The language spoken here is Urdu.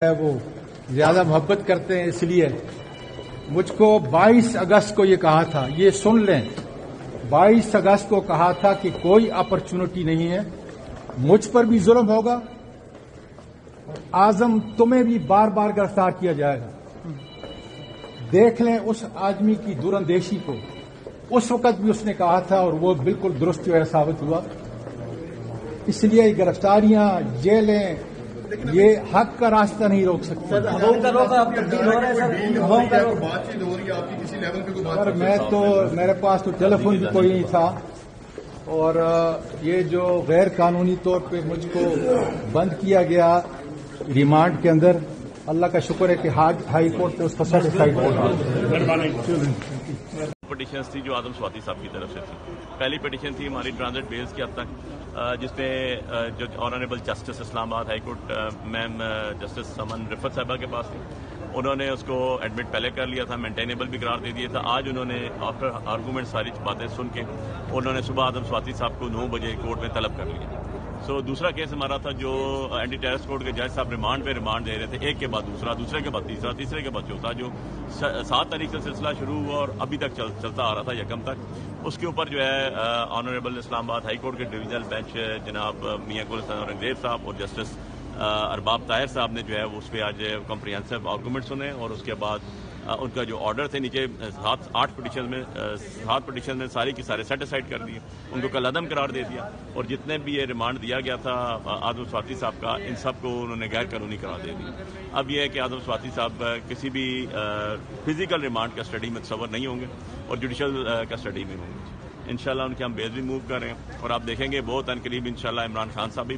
وہ زیادہ محبت کرتے ہیں، اس لیے مجھ کو 22 اگست کو یہ کہا تھا، یہ سن لیں، 22 اگست کو کہا تھا کہ کوئی اپرچونٹی نہیں ہے، مجھ پر بھی ظلم ہوگا، اعظم تمہیں بھی بار بار گرفتار کیا جائے گا۔ دیکھ لیں اس آدمی کی دوراندیشی کو، اس وقت بھی اس نے کہا تھا اور وہ بالکل درست جو ہے ثابت ہوا۔ اس لیے یہ گرفتاریاں، جیلیں، یہ حق کا راستہ نہیں روک سکتے۔ میں تو میرے پاس تو ٹیلی فون بھی کوئی نہیں تھا، اور یہ جو غیر قانونی طور پہ مجھ کو بند کیا گیا ریمانڈ کے اندر، اللہ کا شکر ہے کہ ہائی کورٹ نے اس کا سیٹسفائیڈ پٹیشنز تھی جو اعظم سواتی صاحب کی طرف سے تھی۔ پہلی پٹیشن تھی ہماری ٹرانزٹ بیلز کی حد تک، جس میں جو آنریبل جسٹس اسلام آباد ہائی کورٹ میم جسٹس سمن رفت صاحبہ کے پاس تھی، انہوں نے اس کو ایڈمٹ پہلے کر لیا تھا، مینٹینیبل بھی قرار دے دیا تھا۔ آج انہوں نے آفٹر آرگومنٹ ساری باتیں سن کے انہوں نے صبح اعظم سواتی صاحب کو 9 بجے کورٹ میں طلب کر لیا۔ دوسرا کیس ہمارا تھا جو اینٹی ٹیررسٹ کورٹ کے جج صاحب ریمانڈ پہ ریمانڈ دے رہے تھے، ایک کے بعد دوسرا، دوسرے کے بعد تیسرا، تیسرے کے بعد چوتھا، جو 7 تاریخ سے سلسلہ شروع ہوا اور ابھی تک چلتا آ رہا تھا یکم تک۔ اس کے اوپر جو ہے آنریبل اسلام آباد ہائی کورٹ کے ڈویژنل بینچ جناب میاں گل حسن اورنگزیب صاحب اور جسٹس ارباب طاہر صاحب نے جو ہے اس پہ آج کمپریہنسو آرگومنٹ سنے، اور اس کے بعد ان کا جو آرڈر تھے نیچے 7 پٹیشن میں ساری کی سارے سیٹ اسائڈ کر دیے، ان کو کل عدم قرار دے دیا، اور جتنے بھی یہ ریمانڈ دیا گیا تھا اعظم سواتی صاحب کا، ان سب کو انہوں نے غیر قانونی قرار دے دیا۔ اب یہ ہے کہ اعظم سواتی صاحب کسی بھی فزیکل ریمانڈ کسٹڈی میں تصور نہیں ہوں گے اور جوڈیشل کسٹڈی میں ہوں گے۔ انشاءاللہ ان کے ہم بیل بھی موو کر رہے ہیں، اور آپ دیکھیں گے بہت ان قریب انشاءاللہ عمران خان صاحب بھی